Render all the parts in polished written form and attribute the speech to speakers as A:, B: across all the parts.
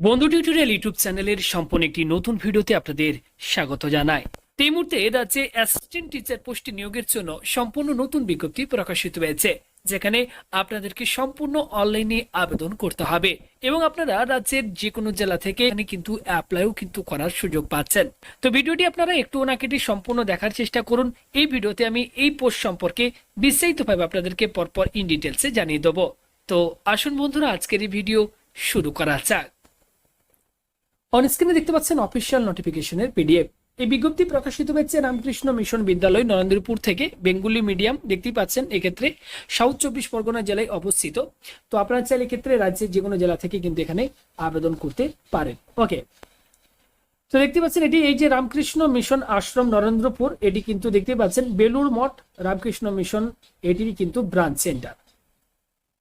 A: বন্ধু tutorial YouTube চ্যানেলের সম্পূর্ণ একটি নতুন ভিডিওতে আপনাদের স্বাগত জানাই। এই মুহূর্তে রাজ্যে অ্যাসিস্ট্যান্ট টিচার পোস্টে নিয়োগের জন্য সম্পূর্ণ নতুন বিজ্ঞপ্তি প্রকাশিত হয়েছে, যেখানে আপনাদেরকে সম্পূর্ণ অনলাইনে আবেদন করতে হবে এবং আপনারা রাজ্যের যে কোনো জেলা থেকে এখানে কিন্তু অ্যাপ্লাইও কিন্তু করার সুযোগ পাচ্ছেন। তো ভিডিওটি আপনারা একটু না কেটে সম্পূর্ণ দেখার চেষ্টা করুন। এই ভিডিওতে আমি এই পোস্ট সম্পর্কে বিস্তারিতভাবে আপনাদেরকে পরপর ইন ডিটেলসে জানিয়ে দেবো। তো আসুন বন্ধুরা, আজকের এই ভিডিও শুরু করা যাক। অন স্ক্রিনে দেখতে পাচ্ছেন অফিসিয়াল নোটিফিকেশনের পিডিএফ। এই বিজ্ঞপ্তি প্রকাশিত হয়েছে রামকৃষ্ণ মিশন বিদ্যালয় নরেন্দ্রপুর থেকে। বেঙ্গলি মিডিয়াম দেখতেই পাচ্ছেন, এক্ষেত্রে সাউথ 24 পরগনা জেলায় অবস্থিত। তো আপনারা চাইলে এক্ষেত্রে রাজ্যের যে কোনো জেলা থেকে কিন্তু এখানে আবেদন করতে পারেন। ওকে, তো দেখতে পাচ্ছেন এটি এই যে রামকৃষ্ণ মিশন আশ্রম নরেন্দ্রপুর, এটি কিন্তু দেখতে পাচ্ছেন বেলুর মঠ রামকৃষ্ণ মিশন, এটির কিন্তু ব্রাঞ্চ সেন্টার।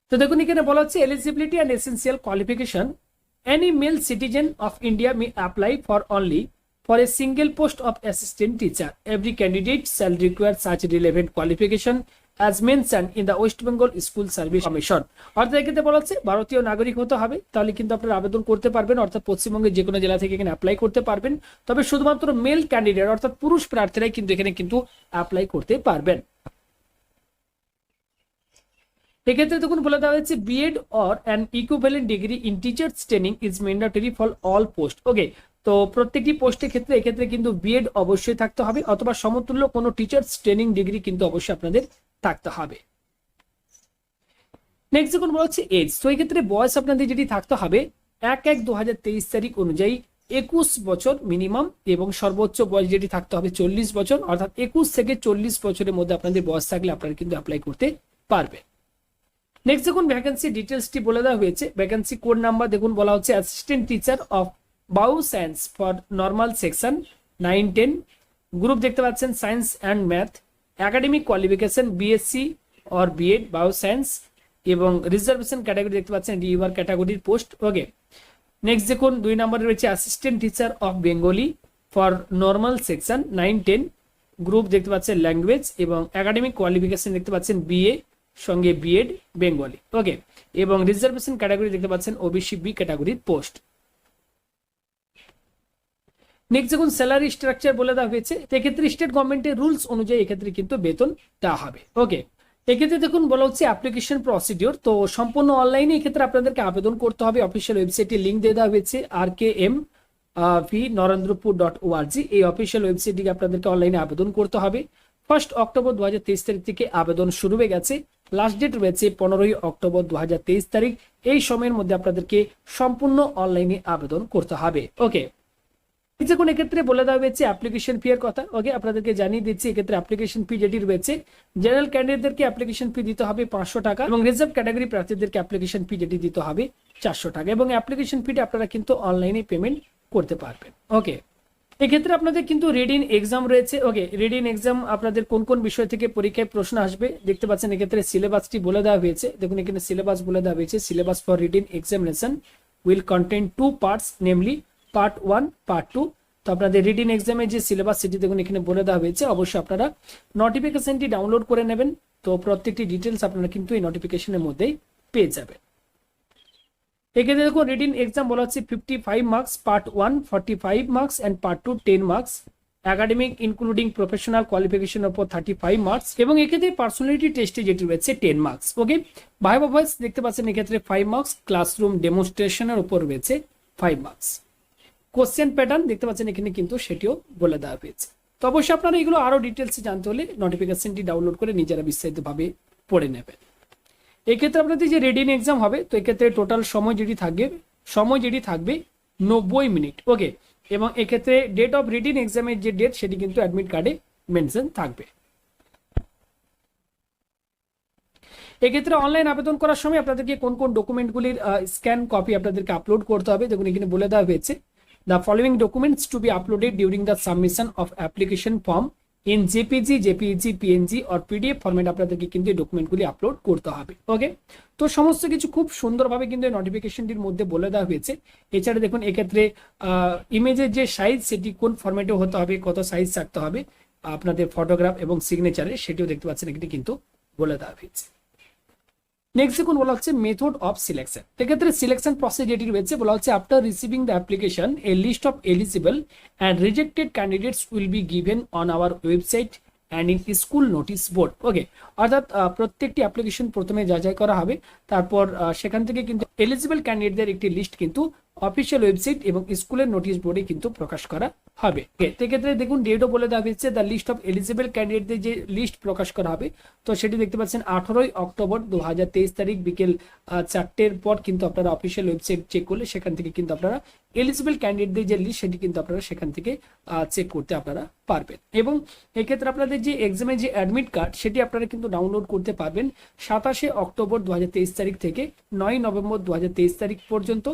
A: তো দেখুন এখানে বলা হচ্ছে eligibility and essential qualification. Any male citizen of India may apply for only for a single post of assistant teacher. Every candidate shall require such relevant qualification as mentioned in the West Bengal School Service Commission. অর্থাৎ এক্ষেত্রে বলা হচ্ছে ভারতীয় নাগরিক হতে হবে, তাহলে কিন্তু আপনারা আবেদন করতে পারবেন। অর্থাৎ পশ্চিমবঙ্গের যে কোনো জেলা থেকে এখানে অ্যাপ্লাই করতে পারবেন। তবে শুধুমাত্র মেল ক্যান্ডিডেট অর্থাৎ পুরুষ প্রার্থীরাই কিন্তু এখানে কিন্তু অ্যাপ্লাই করতে পারবেন। এক্ষেত্রে দেখুন বলে দেওয়া হয়েছে B Ed or an equivalent degree in teachers training is mandatory for all post. Okay, তো প্রত্যেকটি পোস্টের ক্ষেত্রে এক্ষেত্রে কিন্তু বিএড অবশ্যই থাকতে হবে, অথবা সমতুল্য কোনো টিচার্স ট্রেনিং ডিগ্রি কিন্তু অবশ্যই আপনাদের থাকতে হবে। নেক্সট দেখুন বলা হচ্ছে এজ। তো এই ক্ষেত্রে বয়স আপনাদের যেটি থাকতে হবে 1/1/2023 তারিখ অনুযায়ী 21 বছর মিনিমাম, এবং সর্বোচ্চ বয়স যেটি থাকতে হবে 40 বছর, অর্থাৎ 21 থেকে 40 বছরের মধ্যে আপনাদের বয়স থাকলে আপনারা কিন্তু অ্যাপ্লাই করতে পারবেন। নেক্সট দেখুন ভ্যাকেন্সি ডিটেলসটি বলে দেওয়া হয়েছে। ভ্যাকেন্সি কোড নাম্বার দেখুন বলা হচ্ছে assistant teacher of bio science for normal section 9-10, group দেখতে পাচ্ছেন science and math, academic qualification BSc or BEd bio science, এবং রিজার্ভেশন ক্যাটাগরি দেখতে পাচ্ছেন রিভার ক্যাটাগরির পোস্ট। ওকে, নেক্সট দেখুন 2 নম্বরে রয়েছে assistant teacher of Bengali for normal section 9-10, group দেখতে পাচ্ছেন ল্যাঙ্গুয়েজ, এবং একাডেমিক কোয়ালিফিকেশন দেখতে পাচ্ছেন বিএ সঙ্গে বিএড বেঙ্গলি। ওকে, এবং রিজার্ভেশন ক্যাটাগরি দেখতে পাচ্ছেন ওবিসি বি ক্যাটাগরির পোস্ট। নেক্সট দেখুন স্যালারি স্ট্রাকচার বলে দেওয়া হয়েছে। এক্ষেত্রে স্টেট গভর্নমেন্টের রুলস অনুযায়ী এক্ষেত্রে কিন্তু বেতন দেওয়া হবে। ওকে, এক্ষেত্রে দেখুন বলা হচ্ছে অ্যাপ্লিকেশন প্রসিডিওর। তো সম্পূর্ণ অনলাইনে এক্ষেত্রে আপনাদেরকে আবেদন করতে হবে। অফিসিয়াল ওয়েবসাইটে লিঙ্ক দিয়ে দেওয়া হয়েছে rkmv.narendra.org। এই অফিসিয়াল ওয়েবসাইটটিকে আপনাদেরকে অনলাইনে আবেদন করতে হবে। 1 অক্টোবর 2023 তারিখ থেকে আবেদন শুরু হয়ে গেছে। লাস্ট ডেট রয়েছে 15 অক্টোবর 2023 তারিখ। এই সময়ের মধ্যে আপনাদেরকে সম্পূর্ণ অনলাইনে আবেদন করতে হবে। ওকে, দেখুন এক্ষেত্রে বলে দেওয়া হয়েছে অ্যাপ্লিকেশন ফি এর কথা। ওকে, আপনাদেরকে জানিয়ে দিচ্ছি এক্ষেত্রে অ্যাপ্লিকেশন ফি যেটি রয়েছে জেনারেল ক্যান্ডিডেটদেরকে অ্যাপ্লিকেশন ফি দিতে হবে 500 টাকা, এবং রিজার্ভ ক্যাটাগরি প্রার্থীদেরকে অ্যাপ্লিকেশন ফি যেটি দিতে হবে 400 টাকা, এবং অ্যাপ্লিকেশন ফিটা আপনারা কিন্তু অনলাইনে পেমেন্ট করতে পারবেন। ওকে, এক্ষেত্রে আপনাদের কিন্তু রিডিং এক্সাম রয়েছে। ওকে, রিডিং এক্সাম আপনাদের কোন কোন বিষয় থেকে পরীক্ষায় প্রশ্ন আসবে দেখতে পাচ্ছেন। এক্ষেত্রে সিলেবাসটি বলে দেওয়া হয়েছে। দেখুন এখানে সিলেবাস বলে দেওয়া হয়েছে। Syllabus for reading examination will contain 2 parts, namely part 1, part 2। তো আপনাদের রিডিং এক্সামের যে সিলেবাস সেটি দেখুন এখানে বলে দেওয়া হয়েছে। অবশ্যই আপনারা নোটিফিকেশনটি ডাউনলোড করে নেবেন। তো প্রত্যেকটি ডিটেলস আপনারা কিন্তু এই নোটিফিকেশনের মধ্যেই পেয়ে যাবেন। এক্ষেত্রে দেখুন রিডিং এক্সাম বলা হচ্ছে 55 marks, part 1 45 marks and part 2 10 marks, academic including professional কোয়ালিফিকেশনের উপর 35 মার্কস, এবং এক্ষেত্রে পার্সোনালিটি টেস্টে যেটি রয়েছে 10 মার্কস। ওকে, ভাইভা ভয়েস দেখতে পাচ্ছেন এক্ষেত্রে 5 মার্কস, ক্লাসরুম ডেমনস্ট্রেশনের উপর রয়েছে 5 মার্কস। কোশ্চেন প্যাটার্ন দেখতে পাচ্ছেন এখানে কিন্তু সেটিও বলে দেওয়া হয়েছে। তো অবশ্যই আপনারা এগুলো আরো ডিটেলসে জানতে হলে নোটিফিকেশনটি ডাউনলোড করে নিজেরা বিস্তারিতভাবে পড়ে নেবেন। এক্ষেত্রে আপনাদের যে রিডিং এক্সাম হবে, তো এক্ষেত্রে টোটাল সময় যেটি থাকবে 90 মিনিট। ওকে, এবং এক্ষেত্রে ডেট অফ রিডিং এক্সামের যে ডেট সেটি কিন্তু অ্যাডমিট কার্ডে মেনশন থাকবে। এক্ষেত্রে অনলাইন আবেদন করার সময় আপনাদেরকে কোন কোন ডকুমেন্টগুলির স্ক্যান কপি আপনাদেরকে আপলোড করতে হবে দেখুন এখানে বলে দেওয়া হয়েছে। The following documents to be uploaded during the submission of application form in JPG, PNG or PDF format আপনাদেরকে কিন্তু এই ডকুমেন্টগুলি আপলোড করতে হবে। ওকে, তো সমস্ত কিছু খুব সুন্দরভাবে কিন্তু এই নোটিফিকেশনটির মধ্যে বলে দেওয়া হয়েছে। এছাড়া দেখুন এক্ষেত্রে ইমেজের যে সাইজ সেটি কোন ফরম্যাটে হতে হবে, কত সাইজ থাকতে হবে আপনাদের ফটোগ্রাফ এবং সিগনেচারে, সেটিও দেখতে পাচ্ছেন এখানে কিন্তু বলে দেওয়া হয়েছে। নেক্সট দেখুন বলা হচ্ছে মেথড অফ সিলেকশন। সেক্ষেত্রে সিলেকশন প্রসেস যেটি রয়েছে বলা হচ্ছে after receiving the application a list of eligible and rejected candidates will be given on our website and in school notice board. Okay, অর্থাৎ প্রত্যেকটি অ্যাপ্লিকেশন প্রথমে যাচাই করা হবে, তারপর সেখান থেকে কিন্তু এলিজিবল ক্যান্ডিডেটদের একটি লিস্ট কিন্তু অফিসিয়াল ওয়েবসাইট এবং স্কুলের নোটিশ বোর্ডে কিন্তু প্রকাশ করা হবে। সেক্ষেত্রে দেখুন ডেটও বলে দেওয়া হয়েছে, দ্য লিস্ট অফ এলিজিবল ক্যান্ডিডেটদের যে লিস্ট প্রকাশ করা হবে, তো সেটি দেখতে পাচ্ছেন 18ই অক্টোবর 2023 তারিখ বিকেল 4টের পর কিন্তু আপনারা অফিসিয়াল ওয়েবসাইট চেক করলে সেখান থেকে কিন্তু আপনারা এলিজিবল ক্যান্ডিডেটদের যে লিস্ট সেটি কিন্তু আপনারা সেখান থেকে চেক করতে আপনারা পারবেন। এবং এক্ষেত্রে আপনাদের যে এক্সামের যে অ্যাডমিট কার্ড সেটি আপনারা কিন্তু ডাউনলোড করতে পারবেন 27শে অক্টোবর 2023 তারিখ থেকে 9ই নভেম্বর 2023 তারিখ পর্যন্ত।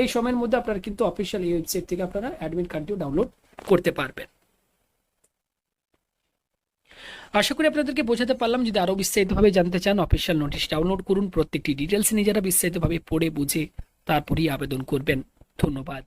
A: এই সময়ের মধ্যে আপনারা কিন্তু অফিসিয়াল ওয়েবসাইট থেকে আপনারা অ্যাডমিট কার্ডটিও ডাউনলোড করতে পারবেন। আশা করি আপনাদেরকে বোঝাতে পারলাম। যদি আরো বিস্তারিতভাবে জানতে চান অফিসিয়াল নোটিশ ডাউনলোড করুন, প্রত্যেকটি ডিটেলস নিজেরা বিস্তারিতভাবে পড়ে বুঝে তারপরেই আবেদন করবেন। ধন্যবাদ।